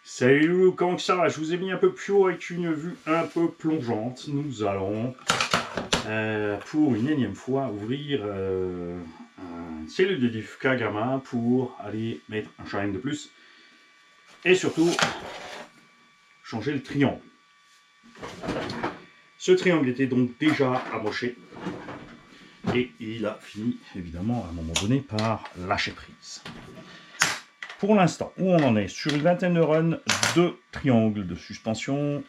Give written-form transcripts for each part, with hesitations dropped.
Salut, comment ça va? Je vous ai mis un peu plus haut avec une vue un peu plongeante. Nous allons, pour une énième fois, ouvrir une cellule de diff Kagama pour aller mettre un shine de plus. Et surtout, changer le triangle. Ce triangle était donc déjà amoché. Et il a fini, évidemment, à un moment donné, par lâcher prise. Pour l'instant, où on en est? Sur une vingtaine de runs, 2 triangles de suspension.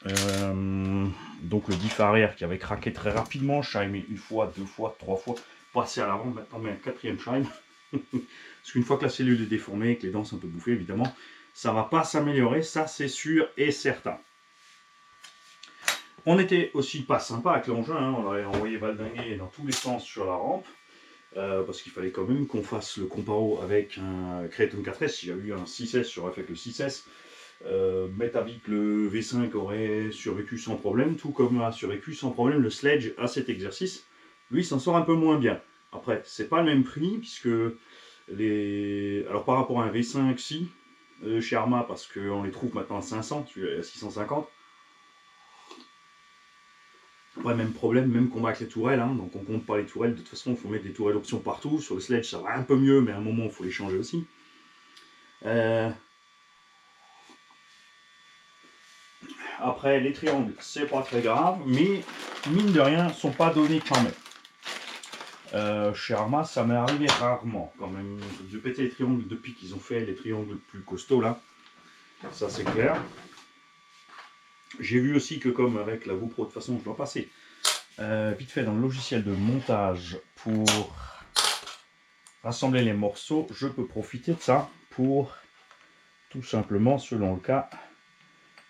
Donc le diff arrière qui avait craqué très rapidement, shine une fois, 2 fois, 3 fois, passé à l'avant, maintenant mais un 4e shine. Parce qu'une fois que la cellule est déformée, que les dents sont un peu bouffées, évidemment, ça ne va pas s'améliorer, ça c'est sûr et certain. On était aussi pas sympa avec l'engin, hein, on l'avait envoyé valdinguer dans tous les sens sur la rampe. Parce qu'il fallait quand même qu'on fasse le comparo avec un Kraton 4S. Si j'avais eu un 6S, j'aurais fait que le 6S. Metavic, le V5 aurait survécu sans problème, tout comme a survécu sans problème le Sledge à cet exercice. Lui, s'en sort un peu moins bien. Après, c'est pas le même prix, puisque les. Alors, par rapport à un V5, si, chez Arma, parce qu'on les trouve maintenant à 500, à 650. Ouais, même problème, même combat avec les tourelles, hein, donc on compte pas les tourelles, de toute façon il faut mettre des tourelles options partout, sur le sledge ça va un peu mieux, mais à un moment il faut les changer aussi. Après les triangles, c'est pas très grave, mais mine de rien, sont pas donnés quand même. Chez Arma, ça m'est arrivé rarement quand même de péter les triangles depuis qu'ils ont fait les triangles plus costauds là, ça c'est clair. J'ai vu aussi que comme avec la GoPro, de toute façon je dois passer vite fait dans le logiciel de montage pour rassembler les morceaux, je peux profiter de ça pour tout simplement, selon le cas,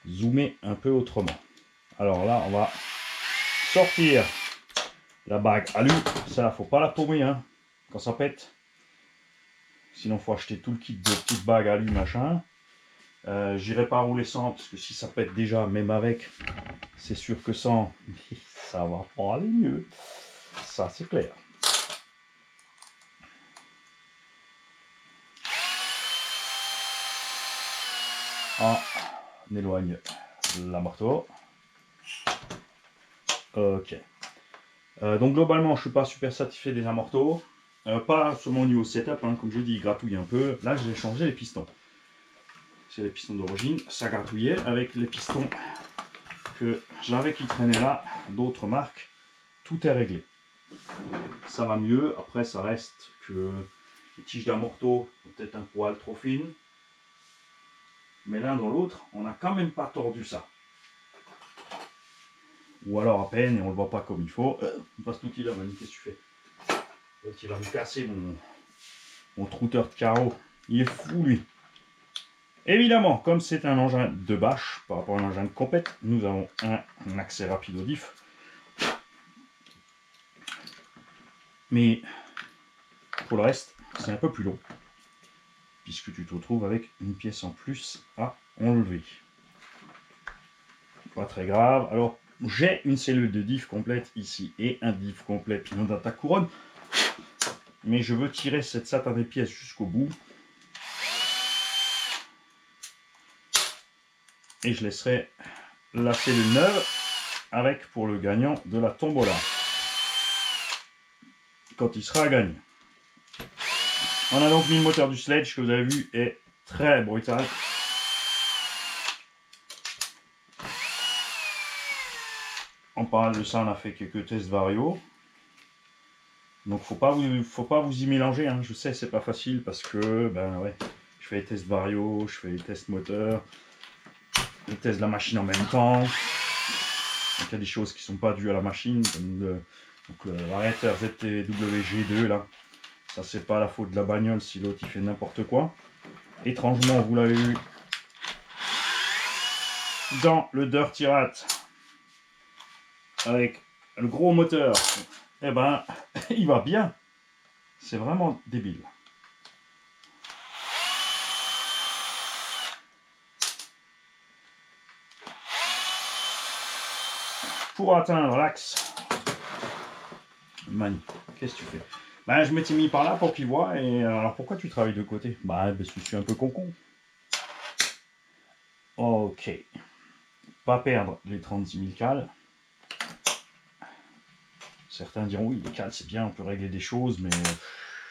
zoomer un peu autrement. Alors là, on va sortir la bague alu. Ça, faut pas la paumer hein, quand ça pète. Sinon, faut acheter tout le kit de petites bagues alu machin. J'irai pas rouler sans parce que si ça pète déjà, même avec, c'est sûr que sans, ça va pas aller mieux. Ça, c'est clair. On éloigne la marteau. Ok. Donc globalement, je suis pas super satisfait des amortos. Pas seulement au niveau setup, hein, comme je dis, il gratouille un peu. Là, j'ai changé les pistons. C'est les pistons d'origine. Ça gratouillait avec les pistons que j'avais qui traînaient là, d'autres marques. Tout est réglé. Ça va mieux. Après, ça reste que les tiges d'amorto sont peut-être un poil trop fines. Mais l'un dans l'autre, on n'a quand même pas tordu ça. Ou alors à peine et on le voit pas comme il faut. On passe tout là, Manu, qu'est-ce que tu fais? Il va me casser mon trouteur de carreaux. Il est fou lui. Évidemment, comme c'est un engin de bâche par rapport à un engin de compète, nous avons un accès rapide au diff. Mais pour le reste, c'est un peu plus long. Puisque tu te retrouves avec une pièce en plus à enlever. Pas très grave. Alors, j'ai une cellule de diff complète ici et un diff complet pignon d'attaque couronne. Mais je veux tirer cette satanée pièce jusqu'au bout. Et je laisserai la cellule neuve avec pour le gagnant de la tombola. Quand il sera gagné. On a donc mis le moteur du sledge que vous avez vu est très brutal. En parallèle de ça, on a fait quelques tests vario. Donc faut pas vous y mélanger, hein. Je sais c'est pas facile parce que ben ouais, je fais les tests vario, je fais les tests moteur, les tests de la machine en même temps. Donc il y a des choses qui sont pas dues à la machine, comme l'arrêteur ZTWG2 là. Ça c'est pas la faute de la bagnole si l'autre il fait n'importe quoi. Étrangement, vous l'avez vu dans le Dirty Rat avec le gros moteur, eh ben il va bien. C'est vraiment débile. Pour atteindre l'axe, Mani, qu'est-ce que tu fais? Ben, je m'étais mis par là pour qu'il voit. Et alors pourquoi tu travailles de côté? Bah, parce que je suis un peu con. Ok. Pas perdre les 36 000 cales. Certains diront oui, les cales c'est bien, on peut régler des choses, mais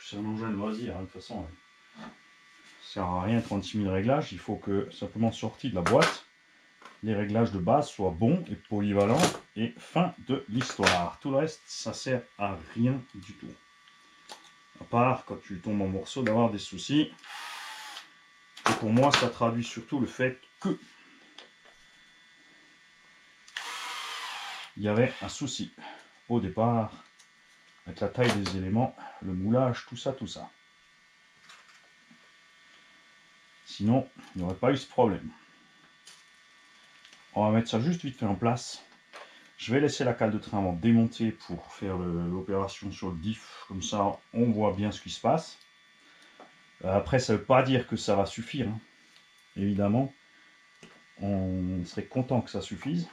c'est un engin de loisir, hein, de toute façon. Ça sert à rien 36 000 réglages, il faut que simplement sorti de la boîte, les réglages de base soient bons et polyvalents et fin de l'histoire. Tout le reste, ça sert à rien du tout. À part quand tu tombes en morceaux d'avoir des soucis. Et pour moi, ça traduit surtout le fait que il y avait un souci au départ avec la taille des éléments, le moulage, tout ça, tout ça. Sinon, il n'y aurait pas eu ce problème. On va mettre ça juste vite fait en place. Je vais laisser la cale de train avant de démonter pour faire l'opération sur le diff. Comme ça, on voit bien ce qui se passe. Après, ça ne veut pas dire que ça va suffire. Hein. Évidemment, on serait content que ça suffise.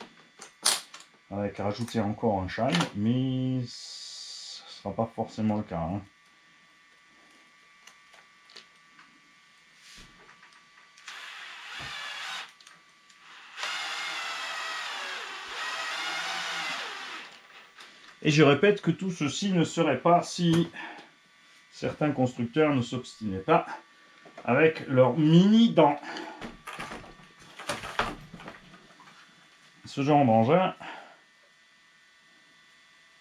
Avec rajouter encore un shine, mais ce ne sera pas forcément le cas. Hein. Et je répète que tout ceci ne serait pas si certains constructeurs ne s'obstinaient pas avec leurs mini dents. Ce genre d'engin,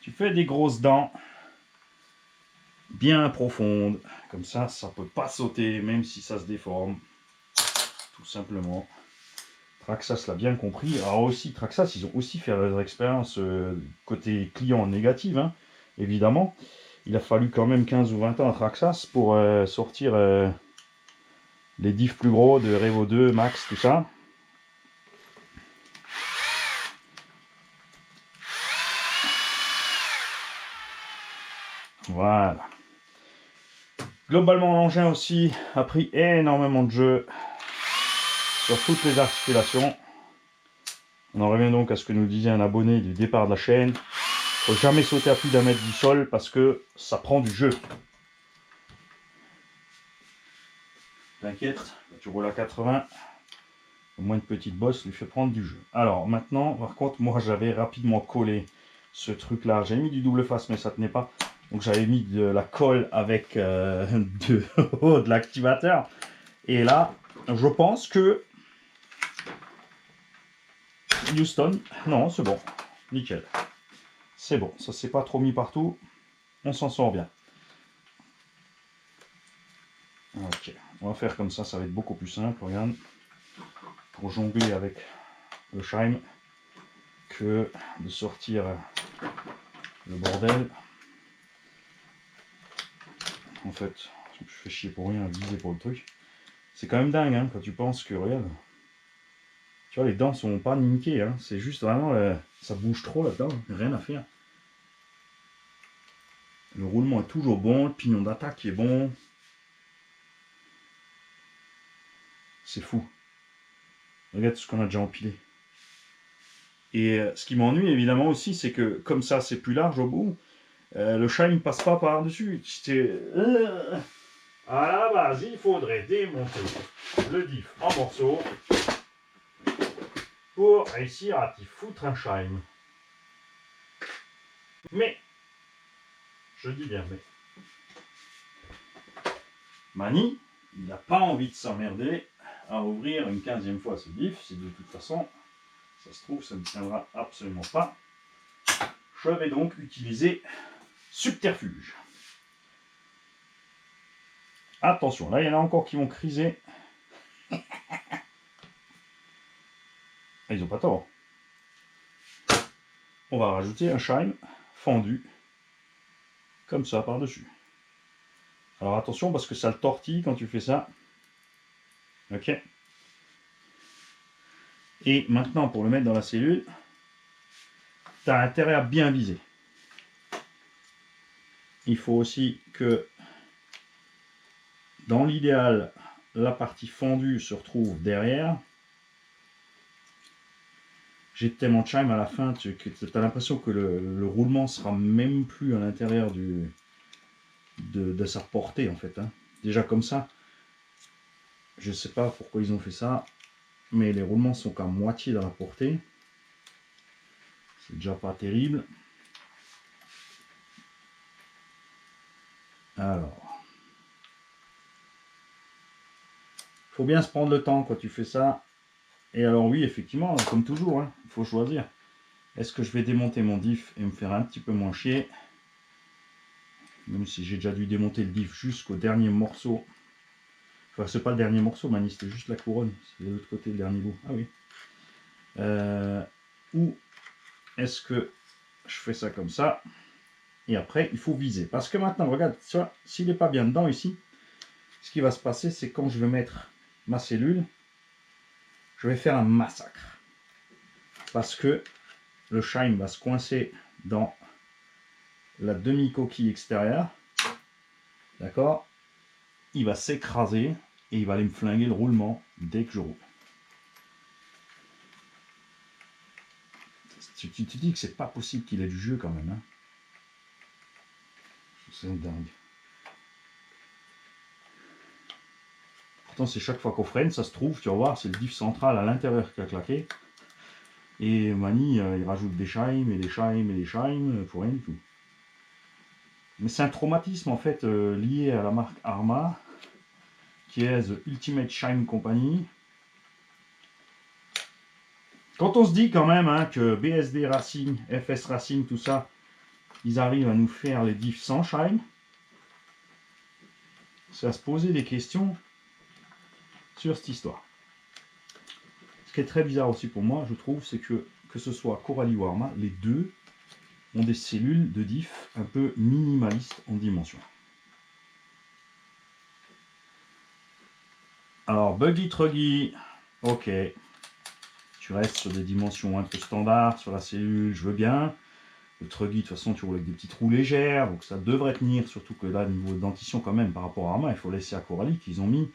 tu fais des grosses dents bien profondes, comme ça, ça ne peut pas sauter, même si ça se déforme, tout simplement. Traxxas l'a bien compris. Alors aussi, Traxxas, ils ont aussi fait leur expérience côté client négative, hein, évidemment. Il a fallu quand même 15 ou 20 ans à Traxxas pour sortir les diffs plus gros de Revo 2, Max, tout ça. Voilà. Globalement, l'engin aussi a pris énormément de jeu sur toutes les articulations. On en revient donc à ce que nous disait un abonné du départ de la chaîne. Faut jamais sauter à plus d'un mètre du sol parce que ça prend du jeu. T'inquiète, tu roules à 80, au moins une petite bosse lui fait prendre du jeu. Alors maintenant, par contre, moi j'avais rapidement collé ce truc là. J'avais mis du double face mais ça tenait pas. Donc j'avais mis de la colle avec de l'activateur. Et là, je pense que Houston, non c'est bon, nickel. C'est bon, ça s'est pas trop mis partout. On s'en sort bien. Ok, on va faire comme ça va être beaucoup plus simple, regarde. Pour jongler avec le Shime que de sortir le bordel. En fait, je me fais chier pour rien à viser pour le truc. C'est quand même dingue hein, quand tu penses que, regarde, tu vois, les dents sont pas niquées, hein, c'est juste vraiment, ça bouge trop là-dedans, rien à faire. Le roulement est toujours bon, le pignon d'attaque est bon. C'est fou. Regarde ce qu'on a déjà empilé. Et ce qui m'ennuie évidemment aussi, c'est que comme ça c'est plus large au bout, le shine ne passe pas par-dessus. À la base, il faudrait démonter le diff en morceaux pour réussir à t'y foutre un shine. Mais, je dis bien mais, Mani, il n'a pas envie de s'emmerder à ouvrir une 15e fois ce diff, si de toute façon, ça se trouve, ça ne tiendra absolument pas. Je vais donc utiliser subterfuge. Attention, là il y en a encore qui vont criser. Ils n'ont pas tort. On va rajouter un shine fendu comme ça par-dessus. Alors attention parce que ça le tortille quand tu fais ça. Ok. Et maintenant pour le mettre dans la cellule, tu as intérêt à bien viser. Il faut aussi que dans l'idéal, la partie fendue se retrouve derrière. J'ai tellement de shine à la fin que tu as l'impression que le roulement sera même plus à l'intérieur de sa portée en fait. Hein. Déjà comme ça, je sais pas pourquoi ils ont fait ça. mais les roulements sont qu'à moitié dans la portée. C'est déjà pas terrible. Alors, faut bien se prendre le temps quand tu fais ça. Et alors oui, effectivement, comme toujours, hein, il faut choisir. Est-ce que je vais démonter mon diff et me faire un petit peu moins chier? Même si j'ai déjà dû démonter le diff jusqu'au dernier morceau. Enfin, c'est pas le dernier morceau, Mani, c'était juste la couronne. C'est de l'autre côté, le dernier bout. Ah oui. Ou est-ce que je fais ça comme ça? Et après, il faut viser. Parce que maintenant, regarde, tu vois, s'il n'est pas bien dedans ici, ce qui va se passer, c'est quand je vais mettre ma cellule, je vais faire un massacre. Parce que le shine va se coincer dans la demi-coquille extérieure. D'accord? Il va s'écraser et il va aller me flinguer le roulement dès que je roule. Tu te dis que c'est pas possible qu'il ait du jeu quand même. Hein. C'est dingue. Pourtant, c'est chaque fois qu'on freine, ça se trouve, tu vas voir, c'est le diff central à l'intérieur qui a claqué. Et Mani, il rajoute des chimes et des chimes et des chimes, pour rien du tout. Mais c'est un traumatisme en fait lié à la marque Arma, qui est The Ultimate Shine Company. Quand on se dit quand même hein, que BSD Racing, FS Racing, tout ça, ils arrivent à nous faire les diffs sans shine, c'est à se poser des questions sur cette histoire. Ce qui est très bizarre aussi pour moi, je trouve, c'est que ce soit Coralie ou Arma, les deux ont des cellules de diff un peu minimalistes en dimension. Alors, Buggy Truggy, ok. Tu restes sur des dimensions un peu standards, sur la cellule, je veux bien. Le Truggy, de toute façon, tu roules avec des petites roues légères, donc ça devrait tenir, surtout que là, niveau dentition, quand même, par rapport à Arma, il faut laisser à Coralie qu'ils ont mis.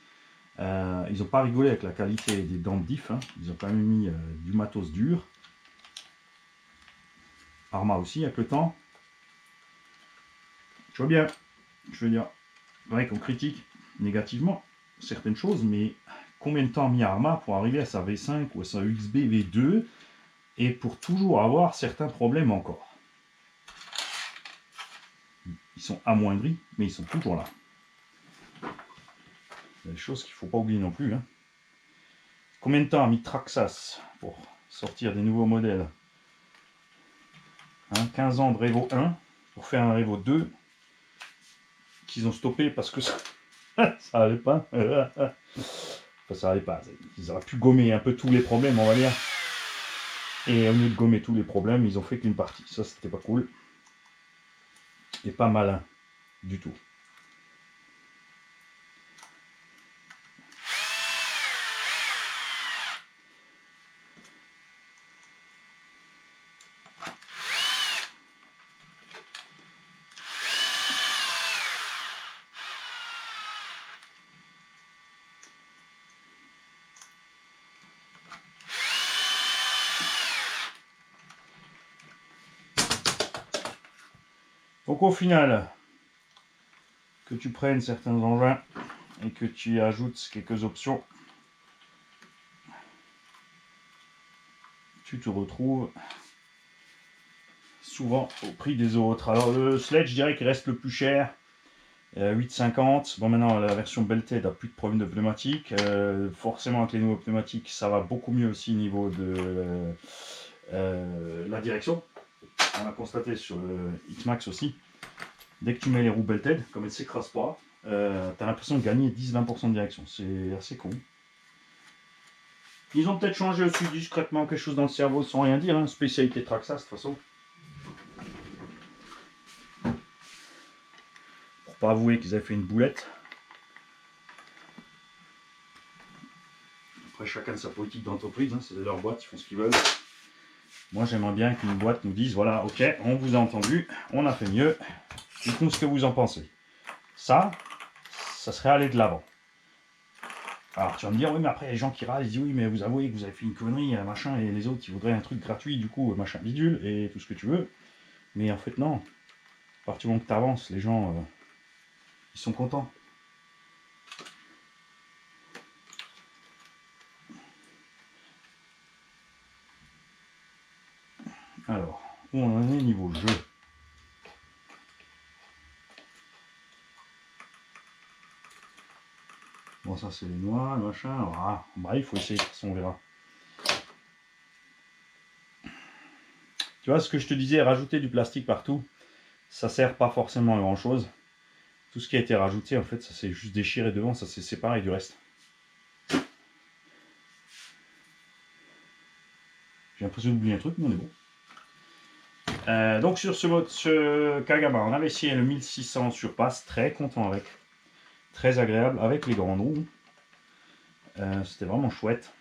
Ils n'ont pas rigolé avec la qualité des dents de diff, hein. Ils ont quand même mis du matos dur. Arma aussi, avec le temps. Je vois bien, je veux dire, c'est vrai qu'on critique négativement certaines choses, mais combien de temps a mis Arma pour arriver à sa V5 ou à sa XB V2 et pour toujours avoir certains problèmes encore. Ils sont amoindris, mais ils sont toujours là. Il y a des choses qu'il ne faut pas oublier non plus. Hein. Combien de temps a mis Traxxas pour sortir des nouveaux modèles hein, 15 ans de Revo 1 pour faire un Revo 2 qu'ils ont stoppé parce que ça allait pas. Enfin, ça allait pas. Ils auraient pu gommer un peu tous les problèmes, on va dire. Et au lieu de gommer tous les problèmes, ils ont fait qu'une partie. Ça, c'était pas cool. Et pas malin du tout. Donc au final, que tu prennes certains engins et que tu y ajoutes quelques options, tu te retrouves souvent au prix des autres. Alors le Sledge, je dirais qu'il reste le plus cher, 8,50. Bon, maintenant la version Belted a plus de problème de pneumatique. Forcément avec les nouveaux pneumatiques, ça va beaucoup mieux aussi au niveau de la direction. On a constaté sur le X-Max aussi. Dès que tu mets les roues Belted, comme elles ne s'écrasent pas, tu as l'impression de gagner 10-20% de direction. C'est assez con. Ils ont peut-être changé aussi discrètement quelque chose dans le cerveau sans rien dire. Hein. Spécialité Traxxas de toute façon. Pour pas avouer qu'ils avaient fait une boulette. Après chacun de sa politique d'entreprise, hein. C'est leur boîte, ils font ce qu'ils veulent. Moi j'aimerais bien qu'une boîte nous dise voilà, ok, on vous a entendu, on a fait mieux, dites-nous ce que vous en pensez. Ça serait aller de l'avant. Alors tu vas me dire, oui mais après les gens qui râlent, ils disent oui mais vous avouez que vous avez fait une connerie, machin, et les autres ils voudraient un truc gratuit, du coup machin bidule, et tout ce que tu veux. Mais en fait non. À partir du moment que tu avances, les gens ils sont contents. Alors, où on en est niveau jeu? Bon, ça c'est les noix, machin. Voilà. Bref, il faut essayer, de toute façon, on verra. Tu vois ce que je te disais, rajouter du plastique partout, ça sert pas forcément à grand chose. Tout ce qui a été rajouté, en fait, ça s'est juste déchiré devant, ça s'est séparé du reste. J'ai l'impression d'oublier un truc, mais on est bon. Donc sur ce Kagama, on avait essayé le 1600 surpasse, très content avec. Très agréable avec les grandes roues. C'était vraiment chouette.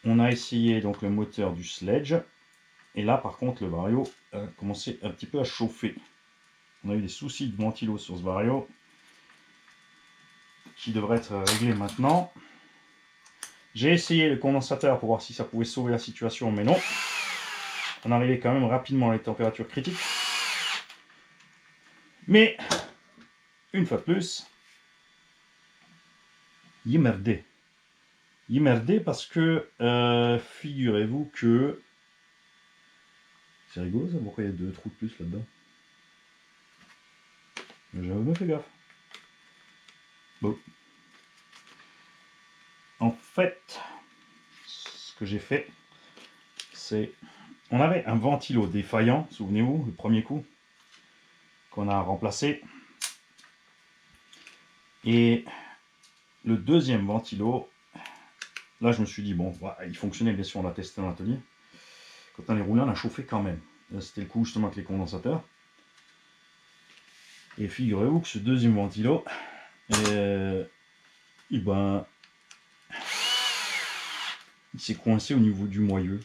On a essayé donc le moteur du Sledge. Et là par contre le Vario a commencé un petit peu à chauffer. On a eu des soucis de ventilo sur ce Vario qui devrait être réglé maintenant. J'ai essayé le condensateur pour voir si ça pouvait sauver la situation, mais non. On arrivait quand même rapidement à les températures critiques. Mais, une fois de plus, il merdé. Il merdé parce que, figurez-vous que... C'est rigolo ça, pourquoi il y a 2 trous de plus là-dedans? J'avais même fait gaffe. Bon. En fait, ce que j'ai fait, c'est... On avait un ventilo défaillant, souvenez-vous, le premier coup, qu'on a remplacé. Et le deuxième ventilo, là je me suis dit, bon, voilà, il fonctionnait, bien sûr, on l'a testé dans l'atelier. Quand on les roulé, on a chauffé quand même. C'était le coup justement avec les condensateurs. Et figurez-vous que ce deuxième ventilo, il s'est coincé au niveau du moyeu.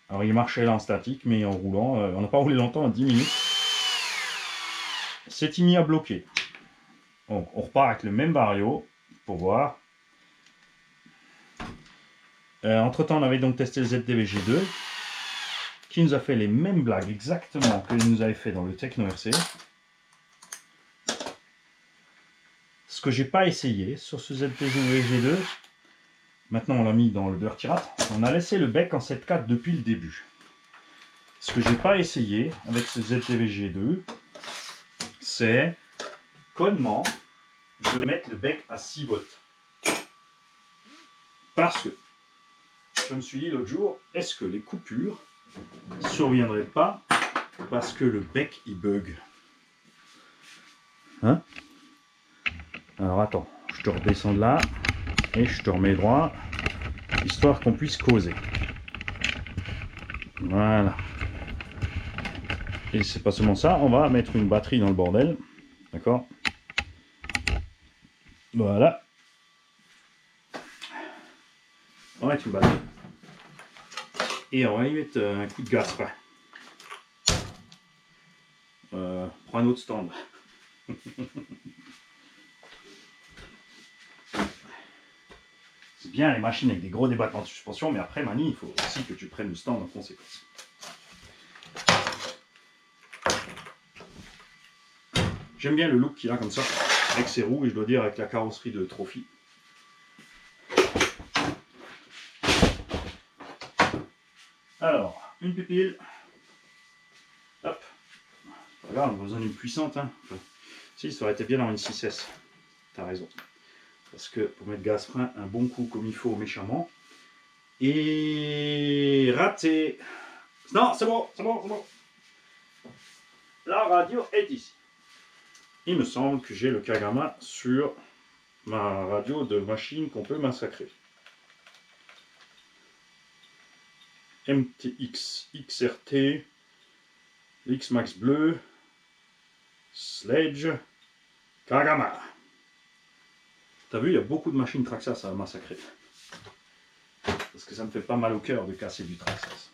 Alors il marchait là en statique, mais en roulant, on n'a pas roulé longtemps, 10 minutes. C'est mis à bloquer. Donc on repart avec le même Vario pour voir. Entre temps on avait donc testé le ZDVG2 qui nous a fait les mêmes blagues exactement que nous avait fait dans le Techno RC. Ce que j'ai pas essayé sur ce ZDVG2, maintenant on l'a mis dans le Dirty Rat, on a laissé le bec en 7.4 depuis le début. Ce que j'ai pas essayé avec ce ZDVG2, c'est comment je vais mettre le bec à 6 volts. Parce que je me suis dit l'autre jour, est-ce que les coupures ne surviendraient pas parce que le bec il bug? Hein? Alors attends, je te redescends de là et je te remets droit, histoire qu'on puisse causer. Voilà. Et c'est pas seulement ça, on va mettre une batterie dans le bordel. D'accord? Voilà. On va mettre une batterie. Et on va y mettre un coup de gaz. Prends un autre stand. C'est bien les machines avec des gros débattements de suspension, mais après Mani, il faut aussi que tu prennes le stand en conséquence. J'aime bien le look qu'il a comme ça, avec ses roues, et je dois dire avec la carrosserie de Trophy. Alors, une pupille. Hop. Regarde, on a besoin d'une puissante. Hein. Enfin, si, ça aurait été bien dans une 6S. T'as raison. Parce que pour mettre gaz frein, un bon coup comme il faut méchamment. Et raté. Non, c'est bon, c'est bon, c'est bon. La radio est ici. Il me semble que j'ai le Kagama sur ma radio de machine qu'on peut massacrer. MTX, XRT, X-Max bleu, Sledge, Kagama. T'as vu, il y a beaucoup de machines Traxxas à massacrer. Parce que ça me fait pas mal au cœur de casser du Traxxas.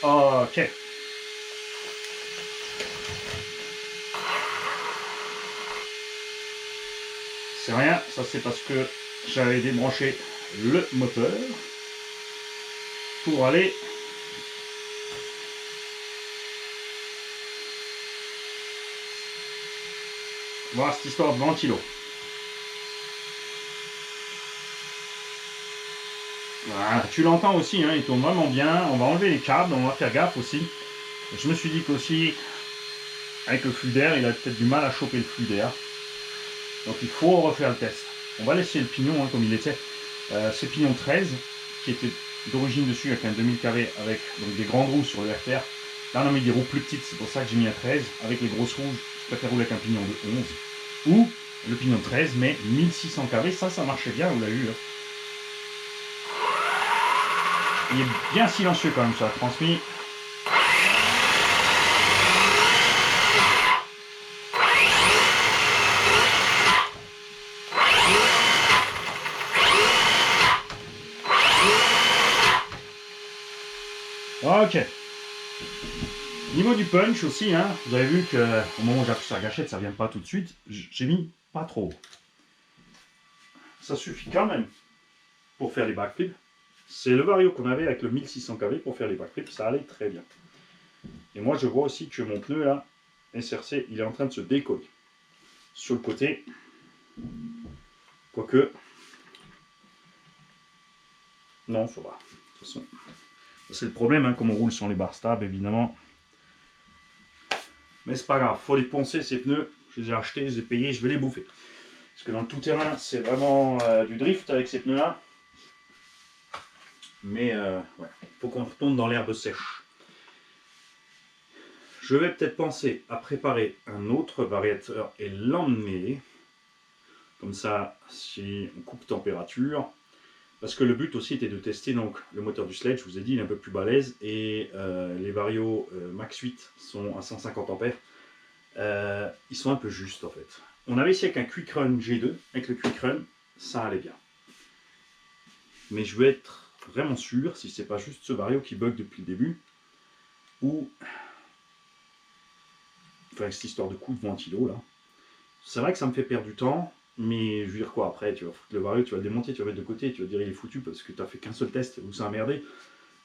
Ok. C'est rien, ça c'est parce que j'avais débranché le moteur pour aller voir cette histoire de ventilo. Voilà, tu l'entends aussi, hein, il tourne vraiment bien. On va enlever les câbles, on va faire gaffe aussi. Je me suis dit qu'aussi, avec le flux d'air, il a peut-être du mal à choper le flux d'air. Donc il faut refaire le test. On va laisser le pignon comme il était. C'est pignon 13, qui était d'origine dessus avec un 2000 kV avec donc, des grandes roues sur le RTR. Là on a mis des roues plus petites, c'est pour ça que j'ai mis un 13. Avec les grosses roues, je préfère rouler avec un pignon de 11. Ou le pignon 13, mais 1600 kV, ça marchait bien, vous l'avez vu. Hein. Il est bien silencieux quand même sur la transmis. Ok. Niveau du punch aussi, hein, vous avez vu qu'au moment où j'appuie sur la gâchette, ça ne vient pas tout de suite. J'ai mis pas trop. Ça suffit quand même pour faire les backflips. C'est le vario qu'on avait avec le 1600 kV pour faire les backflips, ça allait très bien. Et moi je vois aussi que mon pneu là, SRC, il est en train de se décoller. Sur le côté, quoique, non, ça va. De toute façon, c'est le problème, hein, comme on roule sur les barres stables, évidemment. Mais c'est pas grave, faut les poncer ces pneus. Je les ai achetés, je les ai payés, je vais les bouffer. Parce que dans le tout-terrain, c'est vraiment du drift avec ces pneus-là. Mais ouais, faut qu'on retourne dans l'herbe sèche. Je vais peut-être penser à préparer un autre variateur et l'emmener. Comme ça, si on coupe température. Parce que le but aussi était de tester donc, le moteur du Sledge, je vous ai dit, il est un peu plus balèze. Et les varios Max 8 sont à 150 ampères. Ils sont un peu justes en fait. On avait essayé avec un Quick Run G2. Avec le Quick Run, ça allait bien. Mais je veux être vraiment sûr si c'est pas juste ce vario qui bug depuis le début. Ou... Enfin, cette histoire de coup de ventilo là. C'est vrai que ça me fait perdre du temps. Mais je veux dire quoi après, tu vas foutre le vario, tu vas le démonter, tu vas le mettre de côté, tu vas dire il est foutu parce que tu as fait qu'un seul test où ça a merdé.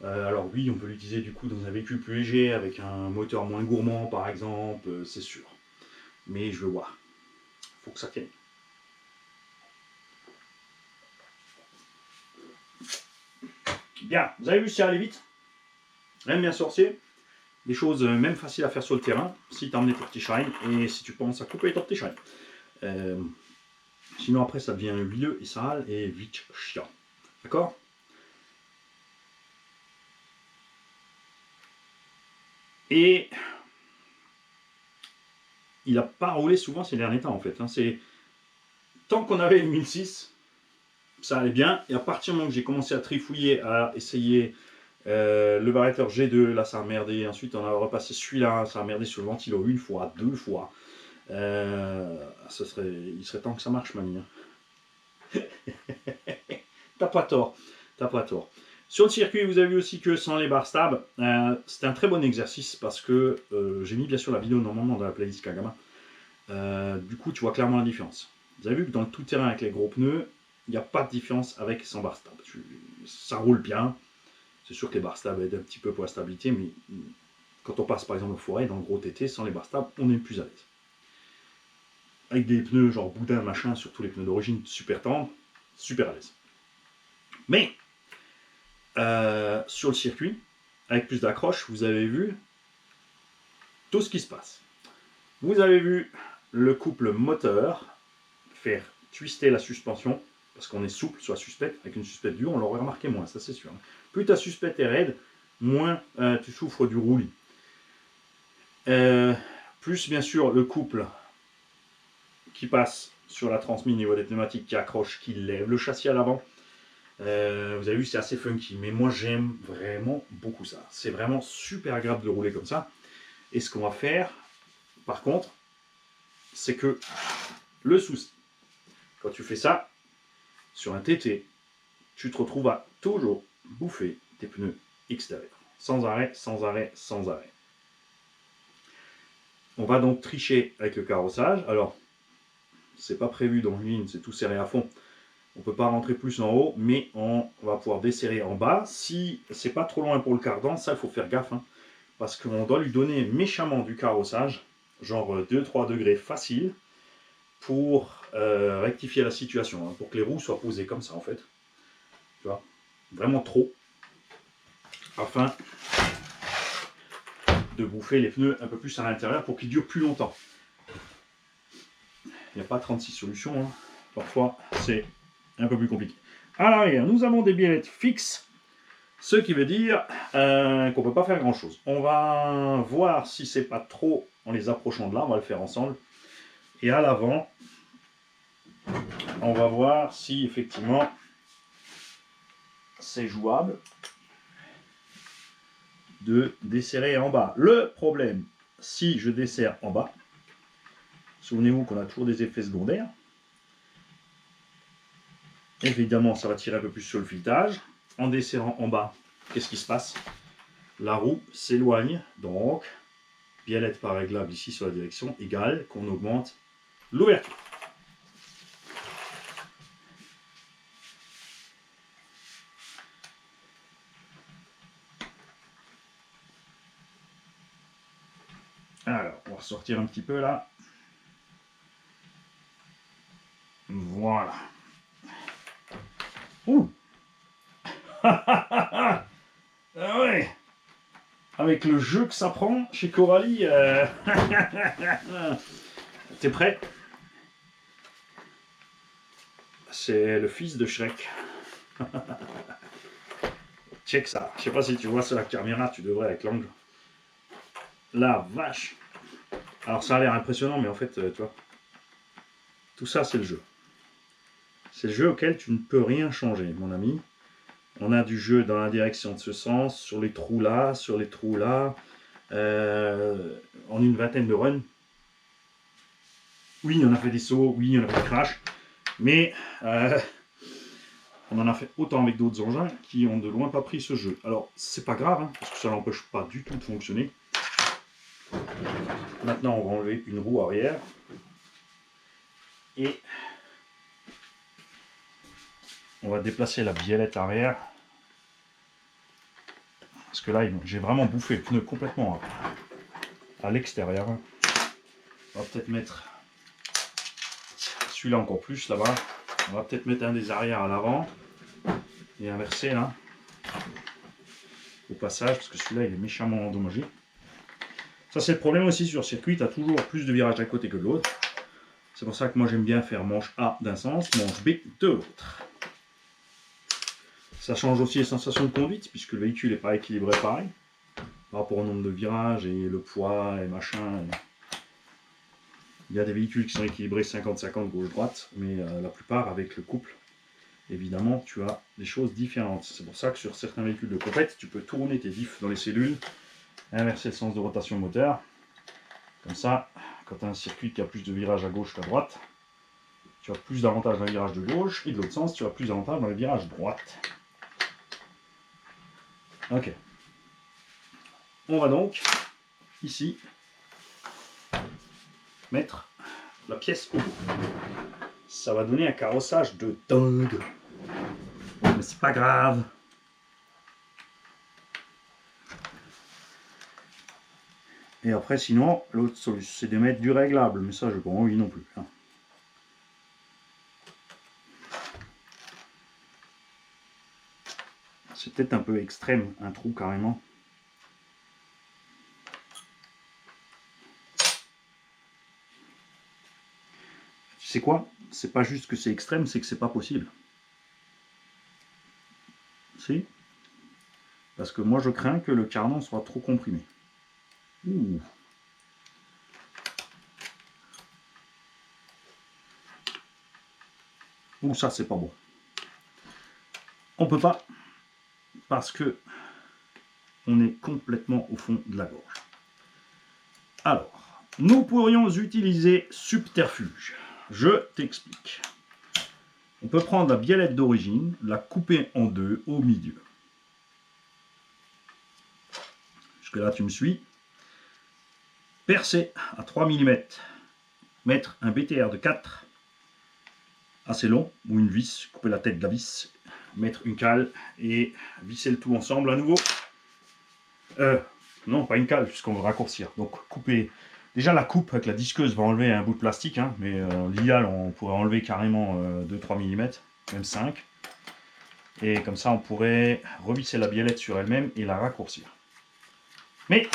Alors oui, on peut l'utiliser du coup dans un véhicule plus léger, avec un moteur moins gourmand par exemple, c'est sûr. Mais je veux voir. Faut que ça tienne. Bien, vous avez vu si ça allait vite. Même bien sorcier. Des choses même faciles à faire sur le terrain, si tu as emmené ton petit shine et si tu penses à couper ton petit shine. Sinon après ça devient huileux et sale et vite chiant. D'accord? Et il n'a pas roulé souvent ces derniers temps en fait. Hein. Tant qu'on avait une 1006, ça allait bien. Et à partir du moment que j'ai commencé à trifouiller, à essayer le variateur G2, là ça a merdé. Ensuite on a repassé celui-là, ça a merdé sur le ventilo une fois, deux fois. Il serait temps que ça marche, Mani. T'as pas tort, t'as pas tort. Sur le circuit, vous avez vu aussi que sans les barres stables, c'était un très bon exercice parce que j'ai mis bien sûr la vidéo normalement dans la playlist Kagama. Du coup, tu vois clairement la différence. Vous avez vu que dans le tout-terrain avec les gros pneus, il n'y a pas de différence avec et sans barres stables. Ça roule bien. C'est sûr que les barres stables aident un petit peu pour la stabilité, mais quand on passe par exemple en forêt, dans le gros TT, sans les barres stables, on est plus à l'aise. Avec des pneus genre boudin, machin, surtout les pneus d'origine super tendres, super à l'aise. Mais sur le circuit, avec plus d'accroche, vous avez vu tout ce qui se passe. Vous avez vu le couple moteur faire twister la suspension, parce qu'on est souple sur la suspette. Avec une suspette dure, on l'aurait remarqué moins, ça c'est sûr. Plus ta suspette est raide, moins tu souffres du roulis. Plus bien sûr le couple qui passe sur la transmise niveau des pneumatiques, qui accroche, qui lève le châssis à l'avant. Vous avez vu, c'est assez funky, mais moi j'aime vraiment beaucoup ça. C'est vraiment super agréable de rouler comme ça. Et ce qu'on va faire, par contre, c'est que le souci, quand tu fais ça, sur un TT, tu te retrouves à toujours bouffer tes pneus extérieurs. Sans arrêt, sans arrêt, sans arrêt. On va donc tricher avec le carrossage. Alors, c'est pas prévu dans une ligne, c'est tout serré à fond. On ne peut pas rentrer plus en haut, mais on va pouvoir desserrer en bas. Si c'est pas trop loin pour le cardan, ça il faut faire gaffe. Hein, parce qu'on doit lui donner méchamment du carrossage, genre 2-3 degrés facile, pour rectifier la situation, hein, pour que les roues soient posées comme ça en fait. Tu vois. vraiment trop, afin de bouffer les pneus un peu plus à l'intérieur pour qu'ils durent plus longtemps. Il n'y a pas 36 solutions, hein. Parfois c'est un peu plus compliqué. À l'arrière, nous avons des biellettes fixes, ce qui veut dire qu'on ne peut pas faire grand chose. On va voir si c'est pas trop en les approchant de là, on va le faire ensemble. Et à l'avant, on va voir si effectivement c'est jouable de desserrer en bas. Le problème, si je desserre en bas, souvenez-vous qu'on a toujours des effets secondaires. Évidemment, ça va tirer un peu plus sur le filetage. En desserrant en bas, qu'est-ce qui se passe? La roue s'éloigne, donc biellette par réglable ici sur la direction égale qu'on augmente l'ouverture. Alors, on va ressortir un petit peu là. Voilà. Ouh. Ah ouais. Avec le jeu que ça prend chez Coralie. T'es prêt? C'est le fils de Shrek. Check ça. Je sais pas si tu vois sur la caméra, tu devrais avec l'angle. La vache. Alors ça a l'air impressionnant, mais en fait, tu vois, tout ça c'est le jeu. C'est le jeu auquel tu ne peux rien changer, mon ami. On a du jeu dans la direction de ce sens, sur les trous là, sur les trous là, en une vingtaine de runs. Oui, on a fait des sauts, oui, on a fait des crashs, mais on en a fait autant avec d'autres engins qui ont de loin pas pris ce jeu. Alors, c'est pas grave, hein, parce que ça n'empêche pas du tout de fonctionner. Maintenant, on va enlever une roue arrière. Et on va déplacer la biellette arrière. Parce que là, j'ai vraiment bouffé le pneu complètement à l'extérieur. On va peut-être mettre celui-là encore plus là-bas. On va peut-être mettre un des arrières à l'avant. Et inverser là. Au passage, parce que celui-là, il est méchamment endommagé. Ça, c'est le problème aussi sur circuit. Tu as toujours plus de virages d'un côté que de l'autre. C'est pour ça que moi, j'aime bien faire manche A d'un sens, manche B de l'autre. Ça change aussi les sensations de conduite, puisque le véhicule n'est pas équilibré pareil, par rapport au nombre de virages et le poids et machin. Il y a des véhicules qui sont équilibrés 50-50 gauche-droite, mais la plupart avec le couple, évidemment, tu as des choses différentes. C'est pour ça que sur certains véhicules de compète, tu peux tourner tes diffs dans les cellules, inverser le sens de rotation moteur. Comme ça, quand tu as un circuit qui a plus de virages à gauche qu'à droite, tu as plus d'avantages dans les virages de gauche, et de l'autre sens, tu as plus d'avantages dans les virages droite. Ok. On va donc, ici, mettre la pièce au bout. Ça va donner un carrossage de dingue. Mais c'est pas grave. Et après, sinon, l'autre solution, c'est de mettre du réglable. Mais ça, je n'ai pas envie non plus. Hein. C'est peut-être un peu extrême, un trou carrément. Tu sais quoi? C'est pas juste que c'est extrême, c'est que c'est pas possible. Si? Parce que moi, je crains que le cardan soit trop comprimé. Ouh. Ouh, ça, c'est pas bon. On peut pas, parce que on est complètement au fond de la gorge. Alors, nous pourrions utiliser subterfuge. Je t'explique. On peut prendre la biellette d'origine, la couper en deux au milieu. Jusque là, tu me suis. Percer à 3 mm. Mettre un BTR de 4 assez long, ou une vis, couper la tête de la vis, mettre une cale et visser le tout ensemble à nouveau. Non, pas une cale, puisqu'on veut raccourcir. Donc, couper. Déjà, la coupe avec la disqueuse va enlever un bout de plastique, hein, mais l'idéal, on pourrait enlever carrément 2-3 mm, même 5. Et comme ça, on pourrait revisser la biellette sur elle-même et la raccourcir. Mais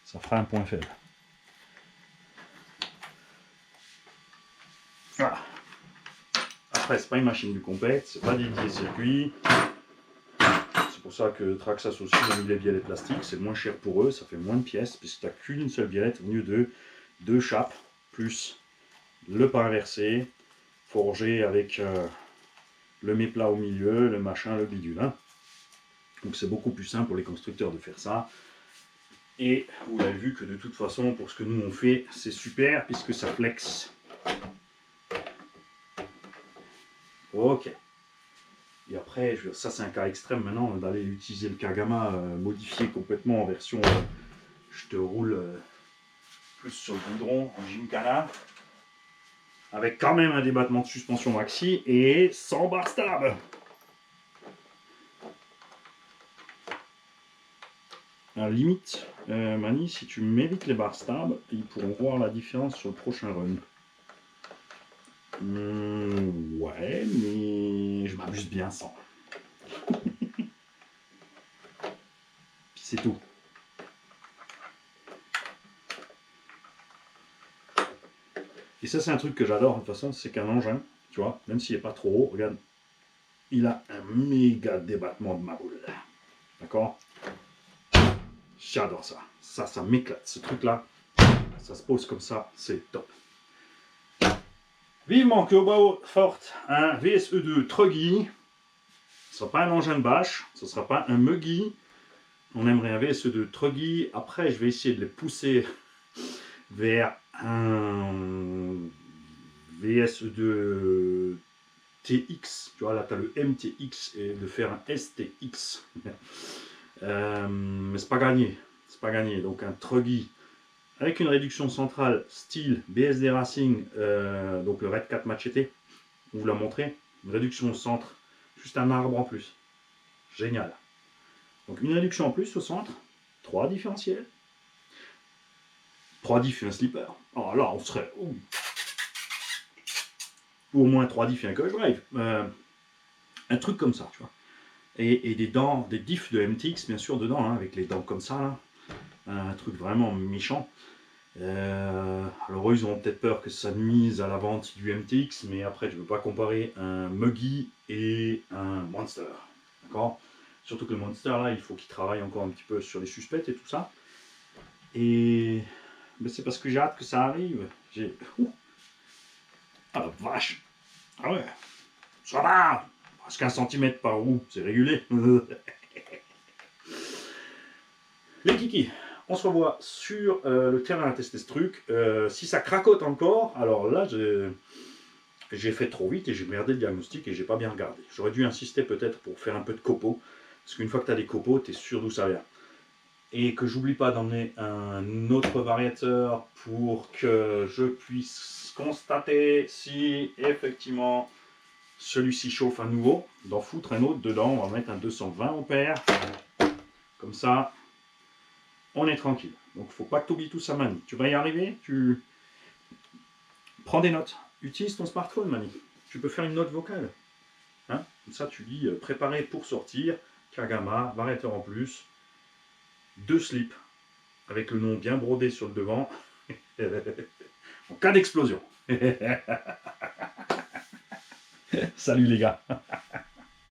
ça fera un point faible. Voilà. Après, c'est pas une machine du compète, c'est pas dédié circuit. C'est pour ça que Traxxas aussi a mis les biellettes plastiques, c'est moins cher pour eux, ça fait moins de pièces, puisque tu n'as qu'une seule biellette au lieu de 2 chapes, plus le pas inversé, forgé avec le méplat au milieu, le machin, le bidule. Hein. Donc c'est beaucoup plus simple pour les constructeurs de faire ça. Et vous l'avez vu que de toute façon, pour ce que nous on fait, c'est super puisque ça flex. Ok. Et après, ça c'est un cas extrême maintenant, d'aller utiliser le Kagama modifié complètement en version je te roule plus sur le goudron en Gymkhana. Avec quand même un débattement de suspension maxi et sans barre stable. À la limite, Mani, si tu mérites les barres stables, ils pourront voir la différence sur le prochain run. Ouais, mais je m'amuse bien sans. Puis c'est tout. Et ça, c'est un truc que j'adore de toute façon, c'est qu'un engin, tu vois, même s'il n'est pas trop haut, regarde, il a un méga débattement de maboule. D'accord? J'adore ça. Ça m'éclate. Ce truc-là, ça se pose comme ça, c'est top. Vivement que Obao sorte un VSE2 Truggy. Ce ne sera pas un engin de bâche, ce ne sera pas un Muggy. On aimerait un VSE2 Truggy. Après, je vais essayer de les pousser vers un VSE2 TX. Tu vois, là, tu as le MTX et de faire un STX. Mais c'est pas gagné. C'est pas gagné. Donc, un Truggy avec une réduction centrale style BSD Racing, donc le Red 4 Machete, on vous l'a montré, une réduction au centre, juste un arbre en plus. Génial. Donc une réduction en plus au centre, 3 différentiels, 3 diffs et un slipper. Alors là, on serait... ou au moins 3 diffs et un coach drive. Un truc comme ça, tu vois. Et des dents, des diffs de MTX, bien sûr, dedans, hein, avec les dents comme ça, là. Un truc vraiment méchant. Alors eux, ils auront peut-être peur que ça nuise à la vente du MTX, mais après, je ne veux pas comparer un Muggy et un Monster. D'accord? Surtout que le Monster, là, il faut qu'il travaille encore un petit peu sur les suspects et tout ça. Et c'est parce que j'ai hâte que ça arrive. Ah la vache! Ah ouais! Ça va! Presque 1 cm par roue, c'est régulé. Les kikis, on se revoit sur le terrain à tester ce truc. Si ça cracote encore, alors là, j'ai fait trop vite et j'ai merdé le diagnostic et j'ai pas bien regardé. J'aurais dû insister peut-être pour faire un peu de copeaux. Parce qu'une fois que tu as des copeaux, tu es sûr d'où ça vient. Et que j'oublie pas d'emmener un autre variateur pour que je puisse constater si effectivement celui-ci chauffe à nouveau. D'en foutre un autre dedans, on va mettre un 220 ampères. Comme ça, on est tranquille. Donc il ne faut pas que tu oublies tout ça, Mani. Tu vas y arriver, tu prends des notes. Utilise ton smartphone, Mani. Tu peux faire une note vocale. Hein, comme ça, tu dis préparé pour sortir, Kagama, variateur en plus, 2 slips, avec le nom bien brodé sur le devant, en cas d'explosion. Salut les gars.